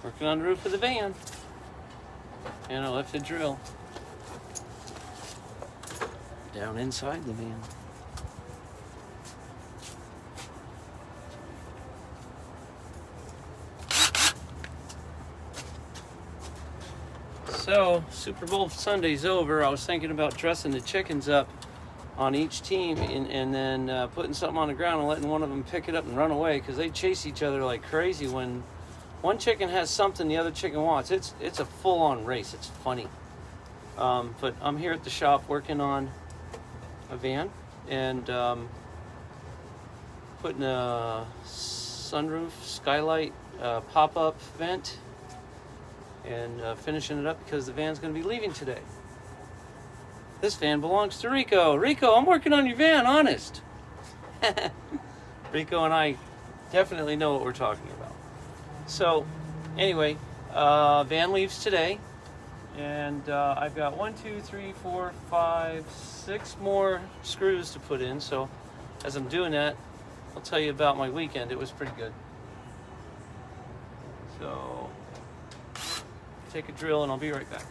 Working on the roof of the van. And a lifted drill. Down inside the van. So, Super Bowl Sunday's over. I was thinking about dressing the chickens up on each team and then putting something on the ground and letting one of them pick it up and run away, because they chase each other like crazy. When one chicken has something the other chicken wants, it's a full-on race. It's funny. But I'm here at the shop working on a van and putting a sunroof, skylight, pop-up vent, and finishing it up because the van's going to be leaving today. This van belongs to Rico. Rico, I'm working on your van, honest. Rico and I definitely know what we're talking about. So, anyway, van leaves today. And I've got 1, 2, 3, 4, 5, 6 more screws to put in. So, as I'm doing that, I'll tell you about my weekend. It was pretty good. So, take a drill and I'll be right back.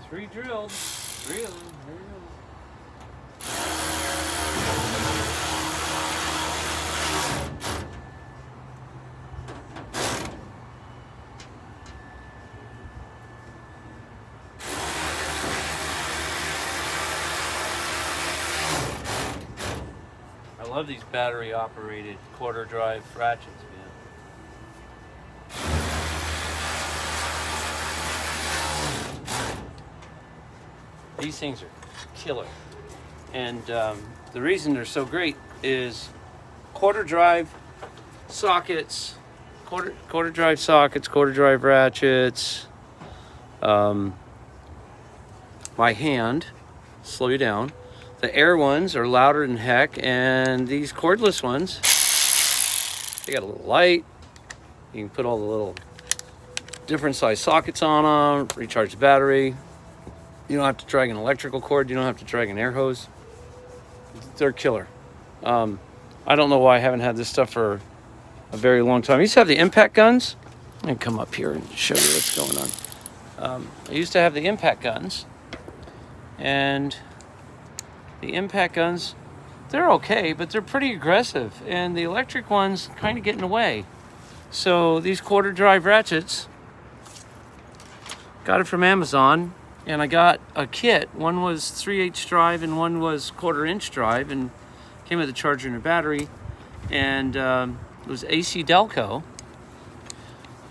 Three drilled. 3 of them. There you go. I love these battery operated quarter drive ratchets, man. These things are killer. And the reason they're so great is quarter drive sockets, quarter drive sockets, quarter drive ratchets. My hand, slow you down. The air ones are louder than heck, and these cordless ones, they got a little light. You can put all the little different size sockets on them, recharge the battery. You don't have to drag an electrical cord. You don't have to drag an air hose. They're killer. I don't know why I haven't had this stuff for a very long time. I used to have the impact guns. Let me come up here and show you what's going on. I used to have the impact guns. And the impact guns, they're okay, but they're pretty aggressive. And the electric ones kind of get in the way. So these quarter drive ratchets, got it from Amazon. And I got a kit. One was 3/8 drive and one was 1/4 inch drive, and came with a charger and a battery. And it was AC Delco.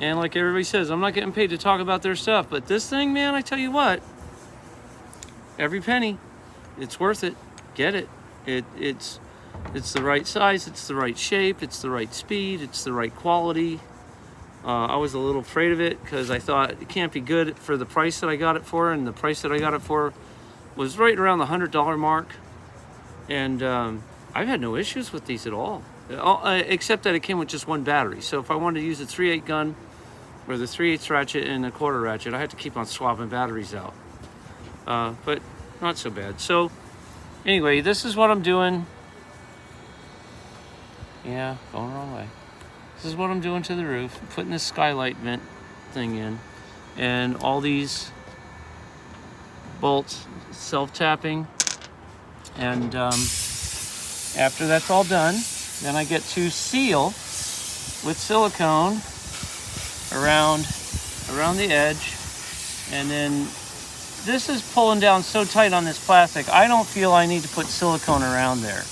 And like everybody says, I'm not getting paid to talk about their stuff, but this thing, man, I tell you what, every penny, it's worth it. Get it. It's the right size, it's the right shape, it's the right speed, it's the right quality. I was a little afraid of it because I thought it can't be good for the price that I got it for, and the price that I got it for was right around the $100 mark. And I've had no issues with these at all, except that it came with just one battery. So if I wanted to use the 3/8 gun or the 3/8 ratchet and the 1/4 ratchet, I had to keep on swapping batteries out. But not so bad. So anyway, this is what I'm doing. Yeah, going the wrong way. This is what I'm doing to the roof. I'm putting this skylight vent thing in, and all these bolts self-tapping. And after that's all done, Then I get to seal with silicone around the edge. And then this is pulling down so tight on this plastic, I don't feel I need to put silicone around there.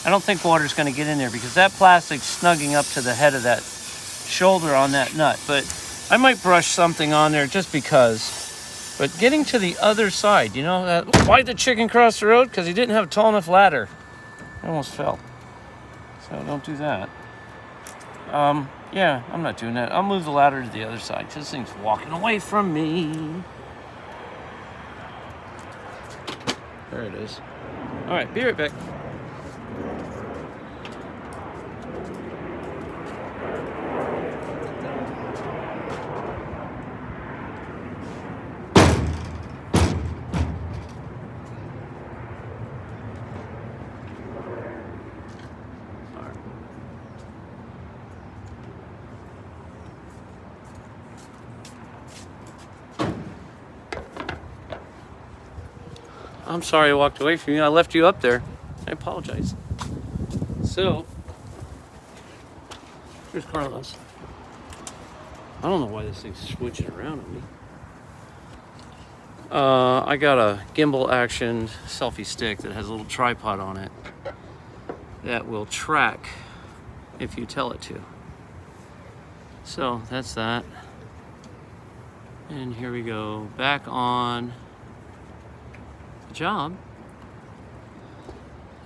I don't think water's going to get in there because that plastic's snugging up to the head of that shoulder on that nut. But I might brush something on there just because. But getting to the other side, you know, why'd the chicken cross the road? Because he didn't have a tall enough ladder. I almost fell. So don't do that. Yeah, I'm not doing that. I'll move the ladder to the other side because this thing's walking away from me. There it is. All right, be right back. I'm sorry I walked away from you. I left you up there. I apologize. So, here's Carlos. I don't know why this thing's switching around on me. I got a gimbal action selfie stick that has a little tripod on it that will track if you tell it to. So, that's that. And here we go. Back on job.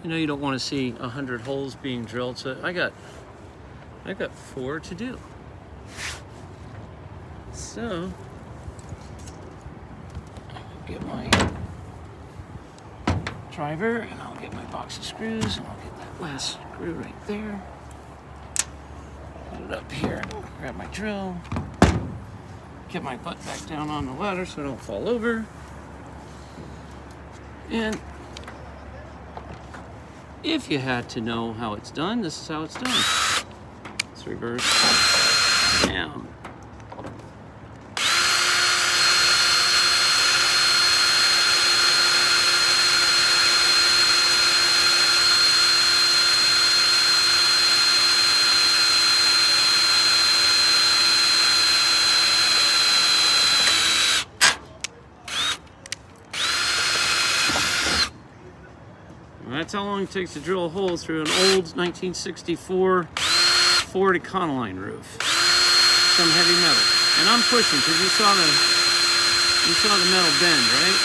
You know, you don't want to see 100 holes being drilled, so I got 4 to do. So I'll get my driver and I'll get my box of screws and I'll get that last screw right there. Put it up here, grab my drill, get my butt back down on the ladder so I don't fall over. And if you had to know how it's done, this is how it's done. Let's reverse down. That's how long it takes to drill a hole through an old 1964 Ford Econoline roof. Some heavy metal. And I'm pushing because you saw the metal bend, right?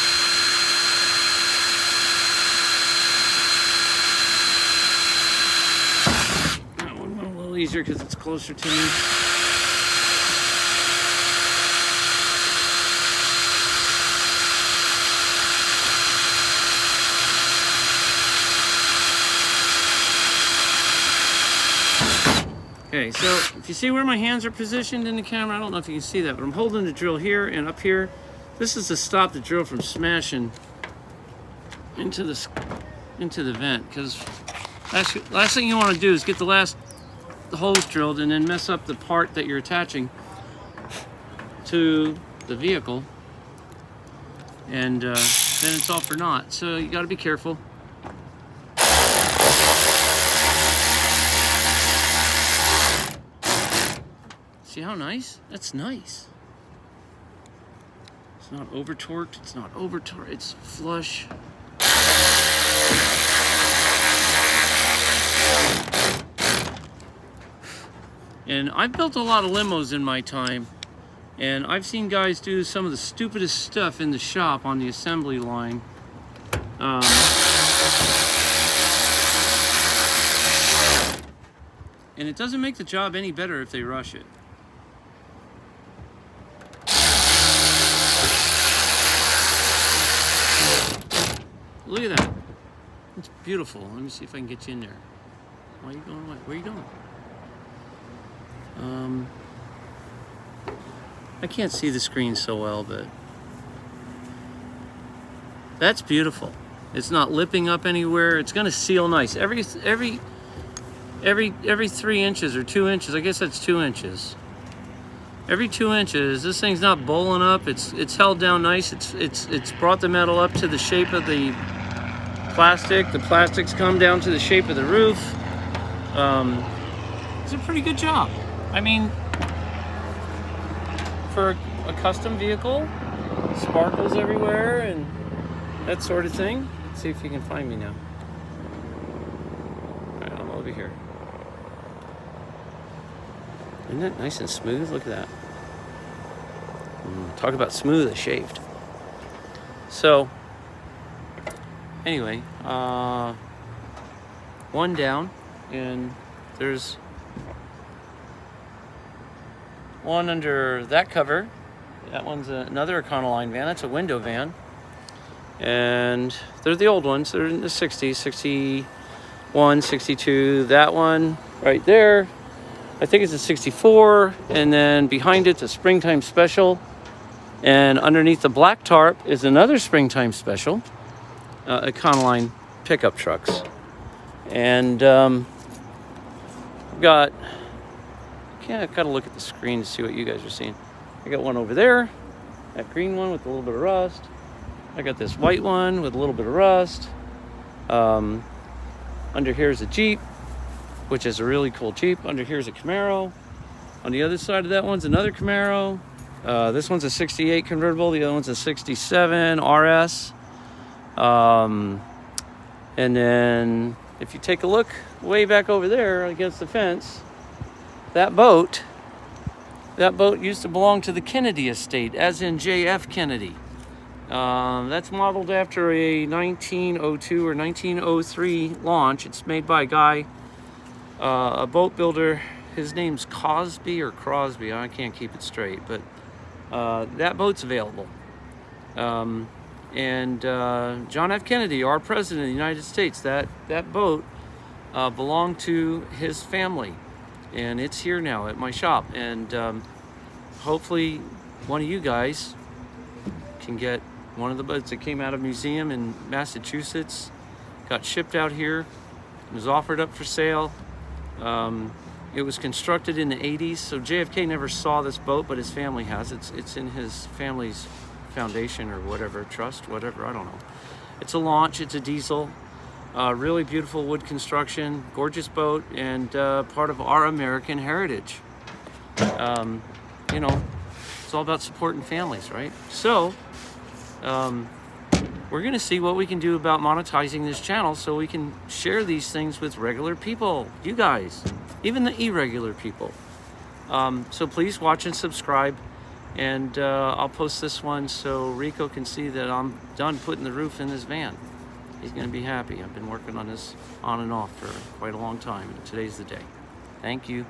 That one went a little easier because it's closer to me. Okay, so if you see where my hands are positioned in the camera, I don't know if you can see that, but I'm holding the drill here and up here. This is to stop the drill from smashing into the vent, because last thing you want to do is get the holes drilled and then mess up the part that you're attaching to the vehicle, and then it's all for naught. So you got to be careful. See how nice? That's nice. It's not over torqued, it's flush. And I've built a lot of limos in my time, and I've seen guys do some of the stupidest stuff in the shop on the assembly line. And it doesn't make the job any better if they rush it. Look at that. It's beautiful. Let me see if I can get you in there. Why are you going away? Where are you going? I can't see the screen so well, but that's beautiful. It's not lipping up anywhere. It's going to seal nice. Every 3 inches or 2 inches, I guess that's 2 inches. Every 2 inches, this thing's not bowling up. It's held down nice. It's brought the metal up to the shape of the plastic. The plastic's come down to the shape of the roof. It's a pretty good job. I mean, for a custom vehicle, sparkles everywhere and that sort of thing. Let's see if you can find me now. All right, I'm over here. Isn't that nice and smooth? Look at that. Talk about smooth as shaved. So, anyway, one down, and there's one under that cover. That one's another Econoline van. That's a window van. And they're the old ones. They're in the 60s, 61, 62. That one right there, I think it's a 64. And then behind it's a springtime special. And underneath the black tarp is another springtime special, Econoline pickup trucks. And I've got to look at the screen to see what you guys are seeing. I got one over there, that green one with a little bit of rust. I got this white one with a little bit of rust. Under here is a Jeep, which is a really cool Jeep. Under here is a Camaro. On the other side of that one's another Camaro. This one's a 68 convertible. The other one's a 67 RS. And then if you take a look way back over there against the fence, that boat used to belong to the Kennedy estate, as in J.F. Kennedy. That's modeled after a 1902 or 1903 launch. It's made by a guy, a boat builder. His name's Cosby or Crosby. I can't keep it straight, but that boat's available. And John F. Kennedy, our president of the United States, that boat belonged to his family. And it's here now at my shop. And hopefully one of you guys can get one of the boats that came out of a museum in Massachusetts, got shipped out here, was offered up for sale. It was constructed in the 80s, so JFK never saw this boat, but his family has. It's in his family's foundation or whatever, trust, whatever, I don't know. It's a launch, it's a diesel. Really beautiful wood construction, gorgeous boat, and part of our American heritage. You know, it's all about supporting families, right? So, we're gonna see what we can do about monetizing this channel so we can share these things with regular people, you guys, even the irregular people. So please watch and subscribe, and I'll post this one so Rico can see that I'm done putting the roof in this van. He's gonna be happy. I've been working on this on and off for quite a long time, and today's the day. Thank you.